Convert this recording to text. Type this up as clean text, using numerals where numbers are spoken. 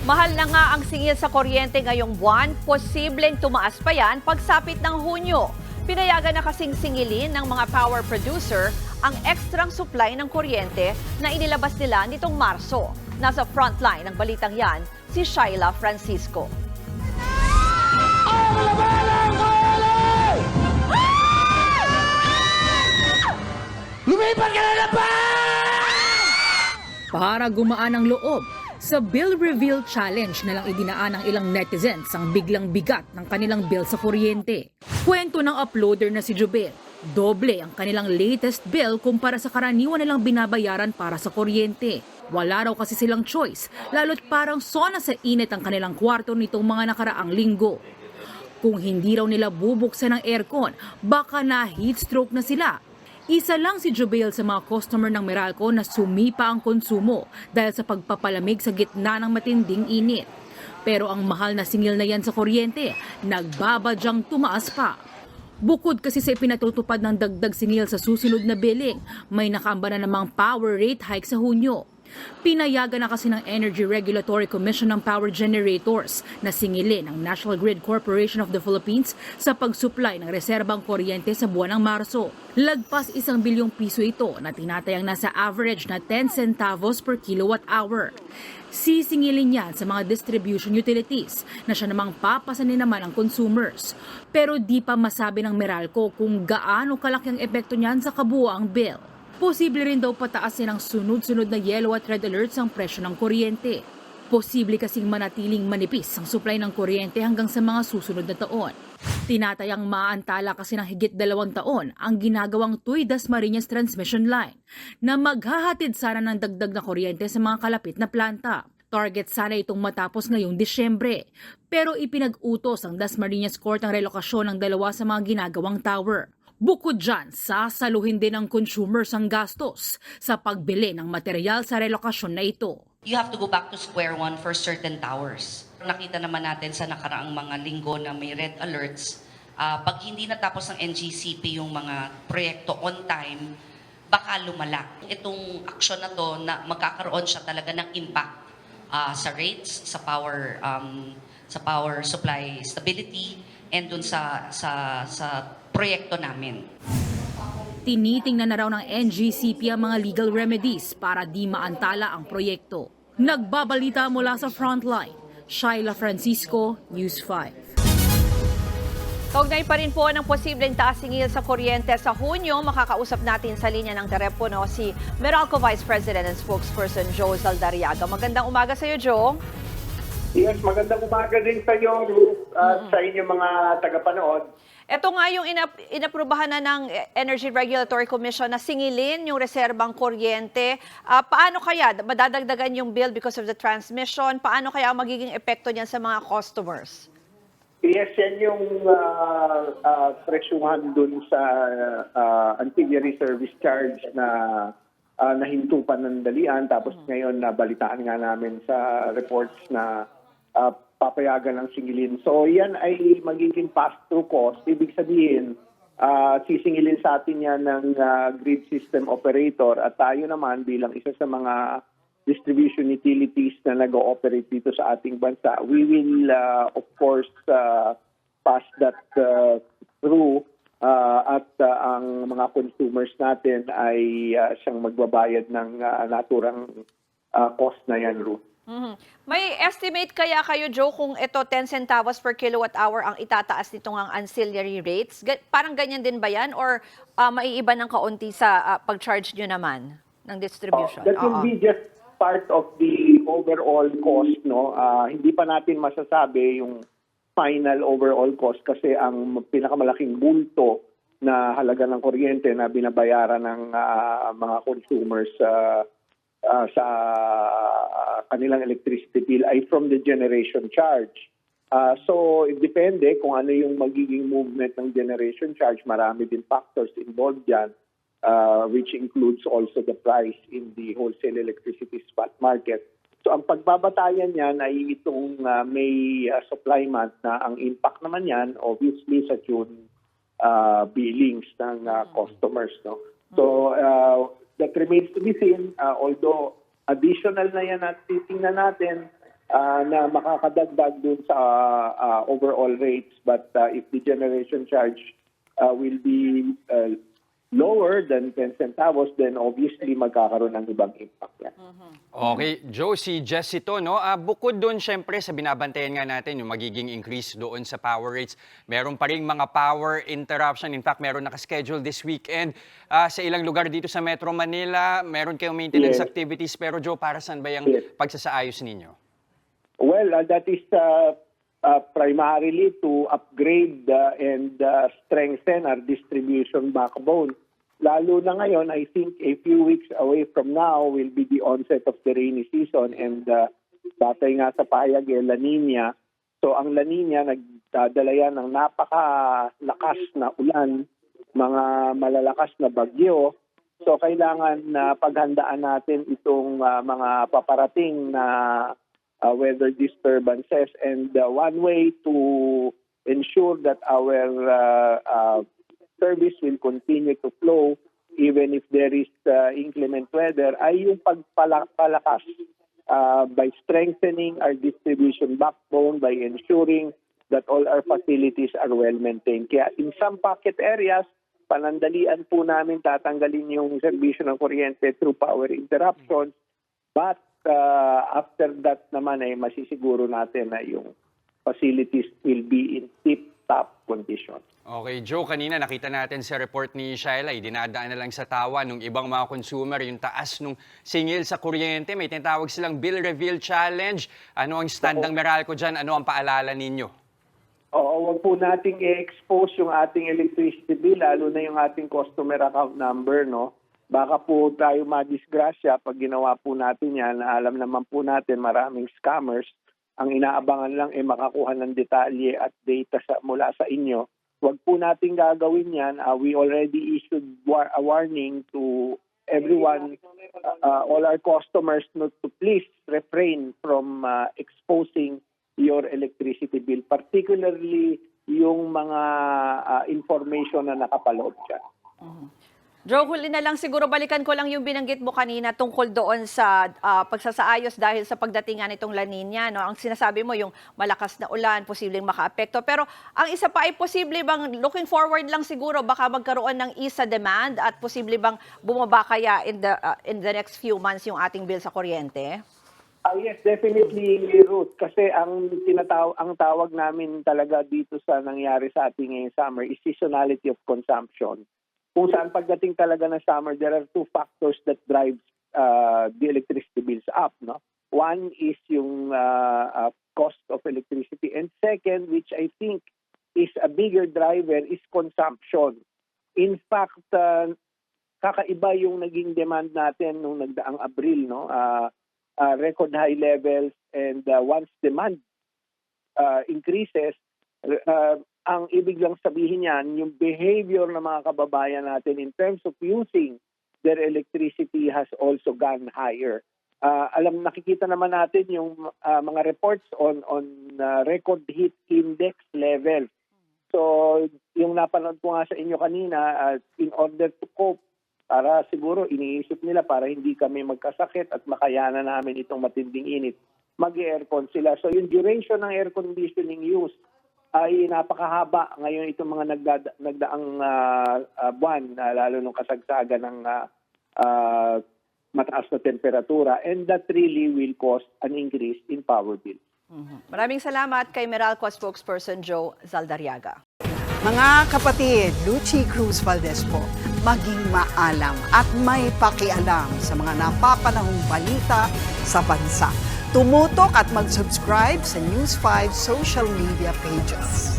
Mahal na nga ang singil sa kuryente ngayong buwan, posibleng tumaas pa yan pagsapit ng Hunyo. Pinayagan na kasing singilin ng mga power producer ang ekstrang supply ng kuryente na inilabas nila nitong Marso. Nasa frontline ng balitang yan, si Shaila Francisco. Lumipat ka na naman! Para gumaan ang loob, sa Bill Reveal Challenge na lang idinaan ng ilang netizens ang biglang bigat ng kanilang bill sa kuryente. Kwento ng uploader na si Jubel, doble ang kanilang latest bill kumpara sa karaniwan nilang binabayaran para sa kuryente. Wala raw kasi silang choice, lalo't parang sona sa init ang kanilang kwarto nitong mga nakaraang linggo. Kung hindi raw nila bubuksan ang aircon, baka na heat stroke na sila. Isa lang si Jubel sa mga customer ng Meralco na sumipa ang konsumo dahil sa pagpapalamig sa gitna ng matinding init. Pero ang mahal na singil na yan sa kuryente, nagbabadyang tumaas pa. Bukod kasi sa ipinatutupad ng dagdag singil sa susunod na billing, may nakaamba na namang power rate hike sa Hunyo. Pinayagan na kasi ng Energy Regulatory Commission ng power generators na singilin ang National Grid Corporation of the Philippines sa pag-supply ng reserbang kuryente sa buwan ng Marso. Lagpas 1 bilyong piso ito na tinatayang nasa average na 10 centavos per kilowatt hour. Sisingilin yan sa mga distribution utilities na siya namang papasanin naman ang consumers. Pero di pa masabi ng Meralco kung gaano kalaki ang epekto niyan sa kabuuang bill. Posible rin daw pataasin ang sunod-sunod na yellow at red alerts ang presyo ng kuryente. Posible kasing manatiling manipis ang supply ng kuryente hanggang sa mga susunod na taon. Tinatayang maantala kasi ng higit 2 taon ang ginagawang Tuy Dasmariñas Transmission Line na maghahatid sana ng dagdag na kuryente sa mga kalapit na planta. Target sana itong matapos ngayong Disyembre. Pero ipinag-utos ang Dasmariñas Court ang relokasyon ng 2 sa mga ginagawang tower. Bukod dyan, sasaluhin din ng consumers ang gastos sa pagbili ng material sa relokasyon na ito. You have to go back to square one for certain towers. Nakita naman natin sa nakaraang mga linggo na may red alerts. Pag hindi natapos ng NGCP yung mga proyekto on time, baka lumala. Itong aksyon na to na magkakaroon siya talaga ng impact sa rates, sa power supply stability, and dun sa proyekto namin. Tinitingnan na raw ng NGCP ang mga legal remedies para di maantala ang proyekto. Nagbabalita mula sa Frontline, Shaila Francisco, News 5. Kaugnay pa rin po ng posibleng taas singil sa kuryente sa Hunyo, makakausap natin sa linya ng telepono si Meralco Vice President and Spokesperson Joe Zaldariaga. Magandang umaga sa iyo, Joe. Yes, magandang umaga din sa iyo, sa inyong mga tagapanood. Ito nga yung inaprubahan na ng Energy Regulatory Commission na singilin yung reserbang kuryente. Paano kaya madadagdagan yung bill because of the transmission? Paano kaya ang magiging epekto niyan sa mga customers? Yes, yan yung presyuhan dun sa ancillary service charge na nahintupan ng dalian. Tapos ngayon nabalitaan nga namin sa reports na papayagan ng singilin. So yan ay magiging pass-through cost. Ibig sabihin, sisingilin sa atin yan ng grid system operator at tayo naman bilang isa sa mga distribution utilities na nag-ooperate dito sa ating bansa, we will of course pass that through at ang mga consumers natin ay siyang magbabayad ng naturang cost na yan, Ruth. May estimate kaya kayo, Joe, kung ito 10 centavos per kilowatt hour ang itataas nitong ang ancillary rates? Parang ganyan din ba yan? Or maiiba ng kaunti sa pag-charge nyo naman ng distribution? That will be just part of the overall cost, no? Hindi pa natin masasabi yung final overall cost kasi ang pinakamalaking bulto na halaga ng kuryente na binabayaran ng mga consumers sa kanilang electricity bill ay from the generation charge. So, it depende kung ano yung magiging movement ng generation charge. Marami din factors involved dyan, which includes also the price in the wholesale electricity spot market. So, ang pagbabatayan yan ay itong May supply month na ang impact naman yan, obviously, sa June billings ng customers. No? So, that remains to be seen, although additional na yan at titingnan natin na makakadagdag dun sa overall rates. But if the generation charge will be lower than 10 centavos, then obviously magkakaroon ng ibang impact yan. Okay, Joe, si Jess ito, no? Bukod doon, syempre, sa binabantayan nga natin, yung magiging increase doon sa power rates, meron pa rin mga power interruption. In fact, meron nakaschedule this weekend sa ilang lugar dito sa Metro Manila. Meron kayong maintenance Yes. activities. Pero Joe, para saan ba yung Yes. pagsasaayos ninyo? Well, that is primarily to upgrade and strengthen our distribution backbone. Lalo na ngayon, I think a few weeks away from now will be the onset of the rainy season, and batay nga sa pahayag La Nina. So ang La Nina nagdadala yan ng napakalakas na ulan, mga malalakas na bagyo. So kailangan na paghandaan natin itong mga paparating na weather disturbances, and one way to ensure that our service will continue to flow even if there is inclement weather ay yung pagpalakas by strengthening our distribution backbone, by ensuring that all our facilities are well maintained. Kaya in some pocket areas, panandalian po namin tatanggalin yung serbisyo ng kuryente through power interruptions, but after that naman ay masisiguro natin na yung facilities will be in tip-top condition. Okay, Joe, kanina nakita natin sa report ni Shaila, dinadaan na lang sa tawa nung ibang mga consumer, yung taas nung singil sa kuryente. May tinatawag silang bill reveal challenge. Ano ang stand ng Meralco dyan? Ano ang paalala ninyo? Oo, wag po nating i-expose yung ating electricity bill, lalo na yung ating customer account number, no? Baka po tayo madisgrasya pag ginawa po natin yan. Alam naman po natin maraming scammers. Ang inaabangan lang ay makakuha ng detalye at data mula sa inyo. Wag po natin gagawin yan. We already issued a warning to everyone, all our customers, to please refrain from exposing your electricity bill, particularly yung mga information na nakapaloob dyan. Joe, huli na lang siguro, balikan ko lang yung binanggit mo kanina tungkol doon sa pagsasaayos dahil sa pagdating nga nitong La Nina. No? Ang sinasabi mo, yung malakas na ulan, posibleng makaapekto. Pero ang isa pa ay posible bang, looking forward lang siguro, baka magkaroon ng isa demand at posible bang bumaba kaya in the next few months yung ating bill sa kuryente? Yes, definitely, Ruth. Kasi ang tawag namin talaga dito sa nangyari sa ating ngayong summer is seasonality of consumption. Kung saan pagdating talaga ng summer, there are two factors that drive the electricity bills up. No? One is yung cost of electricity. And second, which I think is a bigger driver, is consumption. In fact, kakaiba yung naging demand natin nung nagdaang Abril. No? Record high levels, and once demand increases, ang ibig lang sabihin yan, yung behavior ng mga kababayan natin in terms of using their electricity has also gone higher. Nakikita naman natin yung mga reports on record heat index level. So, yung napanood ko nga sa inyo kanina, in order to cope, para siguro iniisip nila para hindi kami magkasakit at makayanan namin itong matinding init, mag-aircon sila. So, yung duration ng air conditioning use ay napakahaba ngayon itong mga nagdaang buwan, lalo nung kasagsagan ng mataas na temperatura, and that really will cause an increase in power bill. Maraming salamat kay Meralco spokesperson Joe Zaldariaga. Mga kapatid, Lucy Cruz Valdez po, maging maalam at may pakialam sa mga napapanahong balita sa bansa. Tumutok at mag-subscribe sa News 5 social media pages.